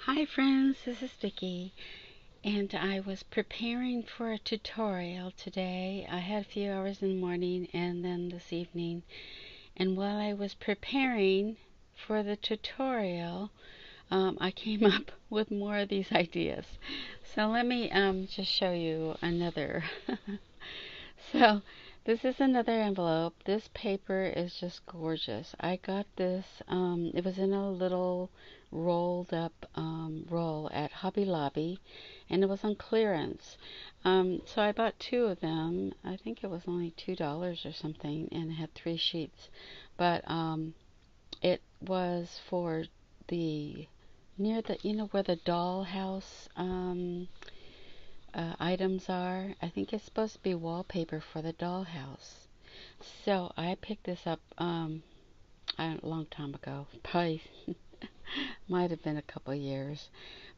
Hi friends, this is Vicky, and I was preparing for a tutorial today. I had a few hours in the morning and then this evening, and while I was preparing for the tutorial, I came up with more of these ideas. So let me just show you another. So this is another envelope. This paper is just gorgeous. I got this, it was in a little rolled up roll at Hobby Lobby, and it was on clearance. So I bought two of them. I think it was only $2 or something, and it had 3 sheets. But it was for the near the, where the dollhouse items are. I think it's supposed to be wallpaper for the dollhouse. So I picked this up a long time ago. Probably might have been a couple years,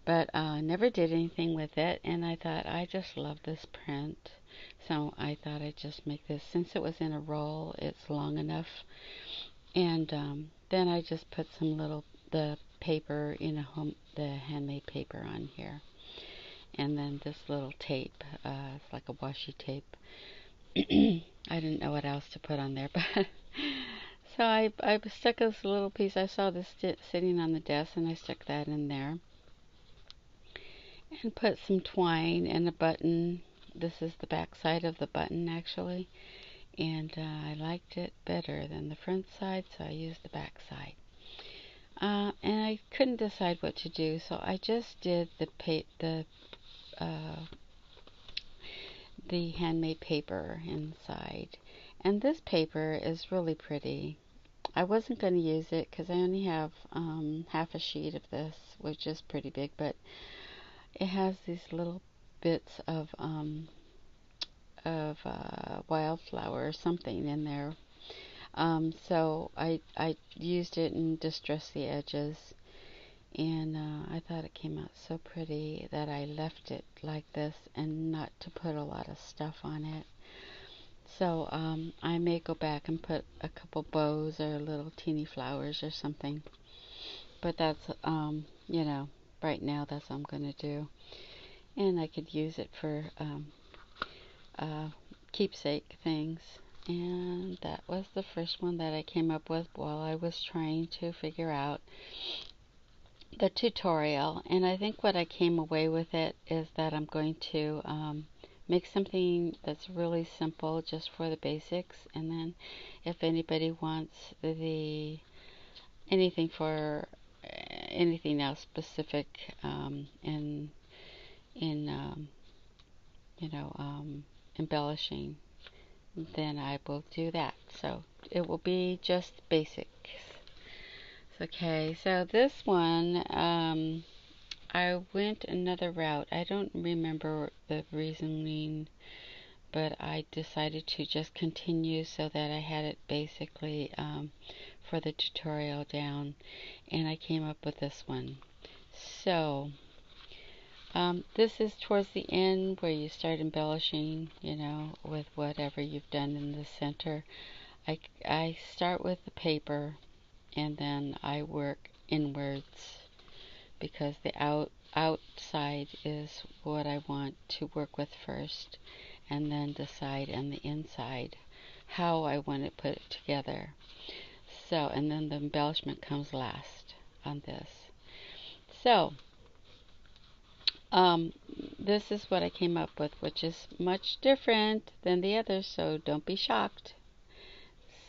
but never did anything with it. And I thought I just love this print, so I thought I'd just make this. Since it was in a roll, it's long enough. And then I just put some little the paper, the handmade paper on here. And then this little tape, it's like a washi tape. I didn't know what else to put on there, but so I stuck this little piece. I saw this sitting on the desk, and I stuck that in there and put some twine and a button. This is the back side of the button, actually, and I liked it better than the front side, so I used the back side. And I couldn't decide what to do, so I just did the handmade paper inside. And this paper is really pretty. I wasn't going to use it because I only have half a sheet of this, which is pretty big, but it has these little bits of wildflower or something in there. So I used it and distressed the edges, and I thought it came out so pretty that I left it like this and not to put a lot of stuff on it. So I may go back and put a couple bows or little teeny flowers or something. But that's, right now that's what I'm going to do. And I could use it for keepsake things. And that was the first one that I came up with while I was trying to figure out the tutorial. And I think what I came away with it is that I'm going to make something that's really simple just for the basics, and then if anybody wants anything for anything else specific in embellishing, then I will do that. So it will be just basics. Okay, so this one I went another route. I don't remember the reasoning, but I decided to just continue so that I had it basically for the tutorial down, and I came up with this one. So this is towards the end where you start embellishing, with whatever you've done in the center. I start with the paper, and then I work inwards because the outside is what I want to work with first, and then decide on the inside how I want to put it together. So, and then the embellishment comes last on this. So, this is what I came up with, which is much different than the others, so don't be shocked.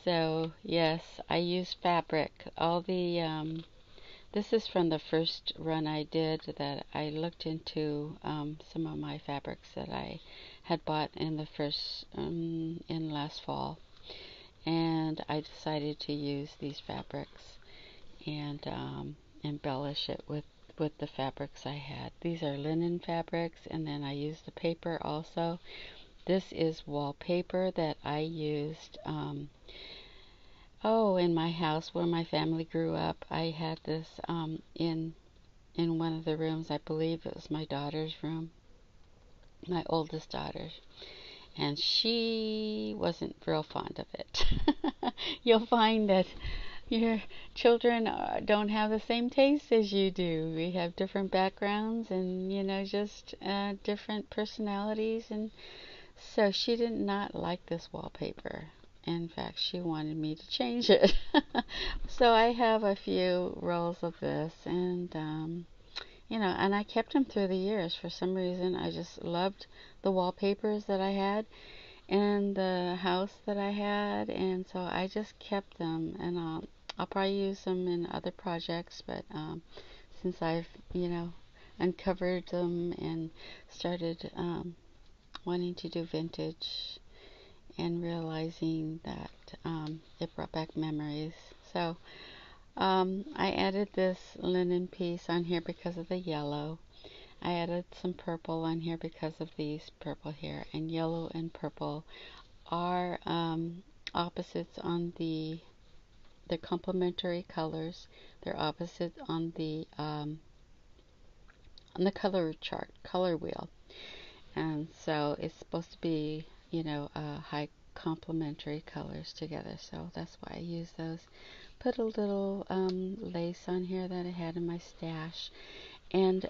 So, yes, I use fabric. This is from the first run I did that I looked into some of my fabrics that I had bought in in last fall, and I decided to use these fabrics and embellish it with the fabrics I had. These are linen fabrics, and then I used the paper also. This is wallpaper that I used in my house where my family grew up. I had this in one of the rooms. I believe it was my daughter's room, my oldest daughter's, and she wasn't real fond of it. You'll find that Your children don't have the same taste as you do. We have different backgrounds and, just different personalities. And so she did not like this wallpaper. In fact, she wanted me to change it. So I have a few rolls of this, and I kept them through the years. For some reason, I just loved the wallpapers that I had and the house that I had, and so I just kept them, and I'll probably use them in other projects, but since I've, uncovered them and started wanting to do vintage and realizing that it brought back memories. So I added this linen piece on here because of the yellow. I added some purple on here because of these purple here, and yellow and purple are opposites on they're complementary colors. They're opposites on the color chart, color wheel, and so it's supposed to be, high complementary colors together. So that's why I use those. Put a little lace on here that I had in my stash, and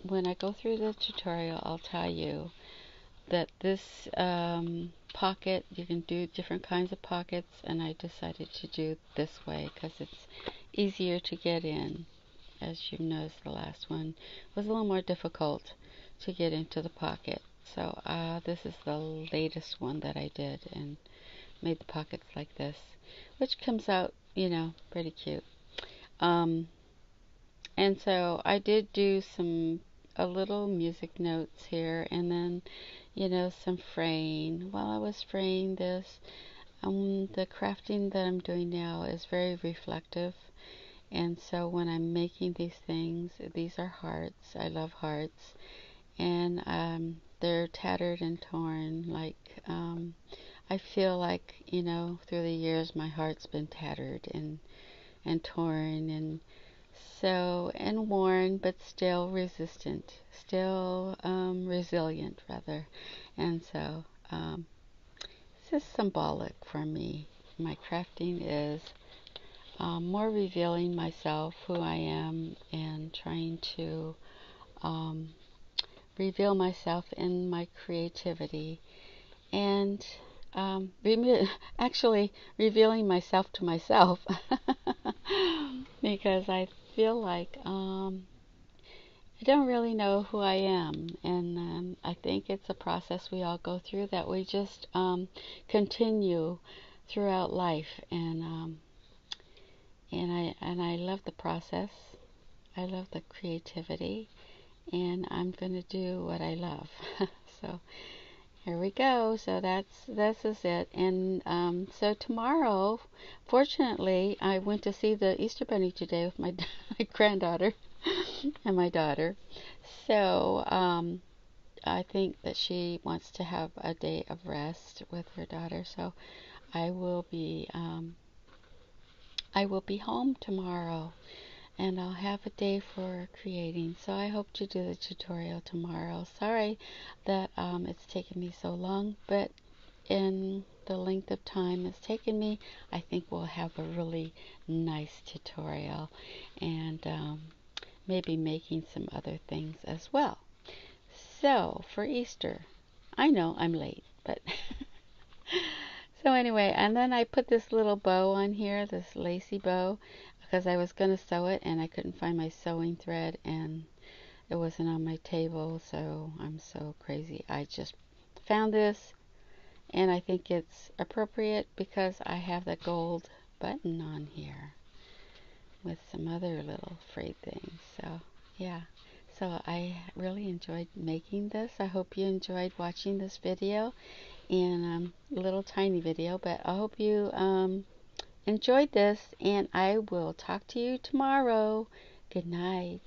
when I go through the tutorial, I'll tell you that this pocket, you can do different kinds of pockets, and I decided to do this way because it's easier to get in. As you've noticed, the last one was a little more difficult to get into the pocket. So this is the latest one that I did and made the pockets like this, which comes out, pretty cute. Um, and so I did do a little music notes here, and then, some fraying. While I was fraying this, the crafting that I'm doing now is very reflective. And so when I'm making these things, these are hearts. I love hearts. And they're tattered and torn. I feel like, through the years, my heart's been tattered and torn and worn, but still resistant, still resilient, rather. And so this is symbolic for me. My crafting is more revealing myself, who I am, and trying to um, reveal myself in my creativity, and actually revealing myself to myself because I feel like I don't really know who I am, and I think it's a process we all go through that we just continue throughout life, and I love the process. I love the creativity, and I'm gonna do what I love. So here we go. So this is it. And so tomorrow, fortunately, I went to see the Easter Bunny today with my, my granddaughter and my daughter. So I think that she wants to have a day of rest with her daughter. So I will be home tomorrow, and I'll have a day for creating. So I hope to do the tutorial tomorrow. Sorry that it's taken me so long, but in the length of time it's taken me, I think we'll have a really nice tutorial, and maybe making some other things as well. So for Easter, I know I'm late, but so anyway, and then I put this little bow on here, this lacy bow, because I was going to sew it and I couldn't find my sewing thread, and it wasn't on my table, so I'm so crazy. I just found this, and I think it's appropriate because I have the gold button on here with some other little frayed things. So yeah, so I really enjoyed making this. I hope you enjoyed watching this video, and little tiny video, but I hope you enjoyed this, and I will talk to you tomorrow. Good night.